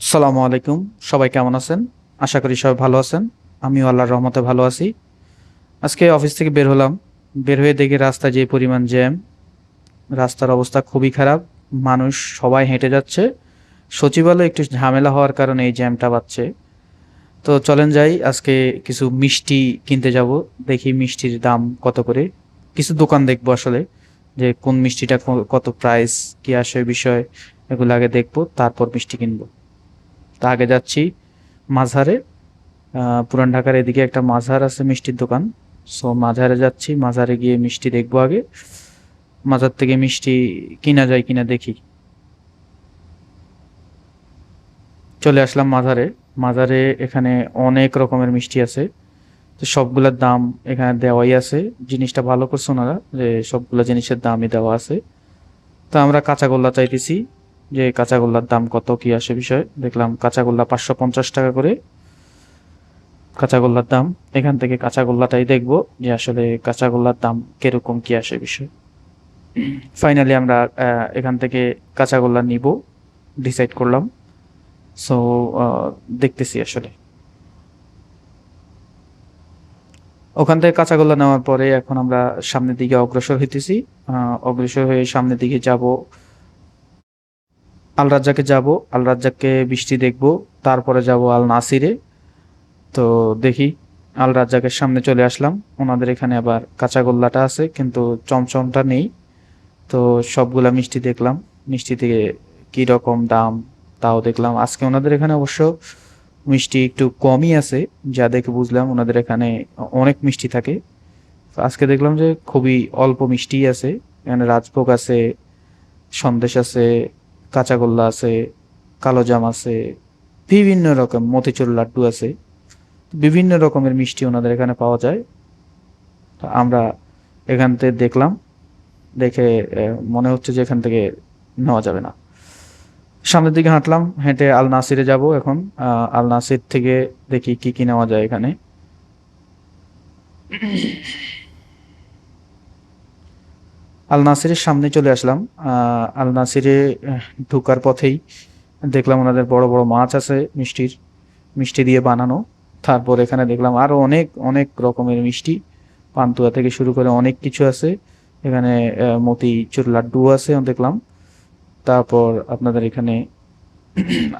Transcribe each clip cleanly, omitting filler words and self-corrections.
সালামু আলাইকুম। সবাই কেমন আছেন? আশা করি সবাই ভালো আছেন। আমিও আল্লাহর রহমতে ভালো আছি। আজকে অফিস থেকে বের হলাম। বের হয়ে দেখি রাস্তায় যে পরিমাণ জ্যাম, রাস্তার অবস্থা খুবই খারাপ। মানুষ সবাই হেঁটে যাচ্ছে। সচিবালয়ে একটু ঝামেলা হওয়ার কারণে এই জ্যামটা বাড়ছে। তো চলেন যাই, আজকে কিছু মিষ্টি কিনতে যাব। দেখি মিষ্টির দাম কত করে। কিছু দোকান দেখবো আসলে, যে কোন মিষ্টিটা কত প্রাইস, কি আসে বিষয়, এগুলো আগে দেখবো, তারপর মিষ্টি কিনবো। তা আগে যাচ্ছি মাঝারে। পুরান ঢাকার এদিকে একটা মাজার আছে মিষ্টির দোকান। সো মাজারে যাচ্ছি, মাজারে গিয়ে মিষ্টি দেখবো আগে। মাজার থেকে মিষ্টি কিনা যায় কিনা দেখি। চলে আসলাম মাজারে। মাজারে এখানে অনেক রকমের মিষ্টি আছে। তো সবগুলোর দাম এখানে দেওয়াই আছে। জিনিসটা ভালো করছে ওনারা, যে সবগুলো জিনিসের দামই দেওয়া আছে। তো আমরা কাঁচাগোল্লা চাইতেছি, যে কাঁচাগোল্লার দাম কত, কি আসে বিষয়। দেখলাম কাঁচাগোল্লা 550 টাকা করে কাঁচাগোল্লার দাম। এখান থেকে কাঁচাগোল্লাটাই দেখবো, যে আসলে কাঁচাগোল্লার দাম কিরকম, কি আসে বিষয়। ফাইনালি আমরা এখান থেকে কাঁচাগোল্লা নিব ডিসাইড করলাম। সো দেখতেছি আসলে। ওখান থেকে কাঁচাগোল্লা নেওয়ার পরে এখন আমরা সামনের দিকে অগ্রসর হইতেছি। অগ্রসর হয়ে সামনের দিকে যাব, আল রাজ্জাকে যাব। আল রাজ্জাককে বৃষ্টি দেখব। তারপরে যাব আল নাসিরে। তো দেখি, আল রাজ্জাকের সামনে চলে আসলাম। ওনাদের এখানে আবার কাঁচাগোল্লাটা আছে কিন্তু চমচমটা নেই। তো সবগুলা মিষ্টি দেখলাম। মিষ্টি থেকে কি রকম দাম তাও দেখলাম। আজকে ওনাদের এখানে অবশ্য মিষ্টি একটু কমই আছে, যা দেখে বুঝলাম ওনাদের এখানে অনেক মিষ্টি থাকে। তো আজকে দেখলাম যে খুবই অল্প মিষ্টি আছে। এখানে রাজভোগ আছে, সন্দেশ আছে, কাঁচাগোল্লা আছে, কালোজাম আছে, বিভিন্ন রকম মতিচুর লাড্ডু আছে। বিভিন্ন রকমের মিষ্টি ওনাদের এখানে পাওয়া যায়। তো আমরা এখান থেকে দেখলাম, দেখে মনে হচ্ছে যে এখান থেকে নেওয়া যাবে না। সামনের দিকে হাঁটলাম, হেঁটে আল নাসিরে যাব এখন। আল নাসির থেকে দেখি কি কি নেওয়া যায় এখানে। আল নাসিরের সামনে চলে আসলাম। আল নাসিরে ঢুকার পথেই দেখলাম ওনাদের বড় বড় মাছ আছে মিষ্টির, মিষ্টি দিয়ে বানানো। তারপর এখানে দেখলাম আরো অনেক অনেক রকমের মিষ্টি, পান্তুয়া থেকে শুরু করে অনেক কিছু আছে এখানে। মতিচুর লাড্ডু আছে দেখলাম। তারপর আপনাদের এখানে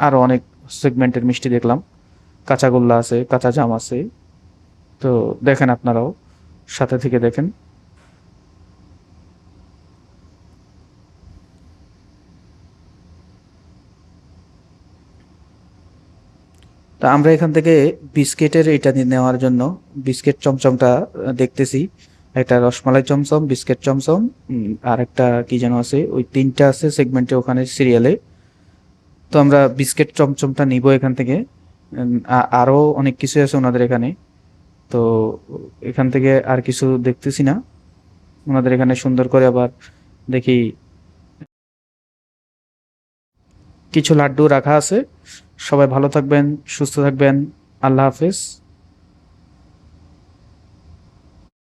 আরো অনেক সেগমেন্টের মিষ্টি দেখলাম। কাঁচাগোল্লা আছে, কাঁচা জাম আছে। তো দেখেন আপনারাও, সাথে থেকে দেখেন। তা আমরা এখান থেকে বিস্কিটের এটা নেওয়ার জন্য বিস্কিট চমচমটা দেখতেছি। একটা রসমালাই চমচম, বিস্কিট চমচম, আর একটা কি যেন আছে, ওই তিনটা আছে সেগমেন্টে ওখানে সিরিয়ালে। তো আমরা বিস্কিট চমচমটা নিব এখান থেকে। আরো অনেক কিছু আছে ওনাদের এখানে। তো এখান থেকে আর কিছু দেখতেছি না। ওনাদের এখানে সুন্দর করে আবার দেখি কিছু লাড্ডু রাখা আছে। সবাই ভালো থাকবেন, সুস্থ থাকবেন। আল্লাহ হাফেজ।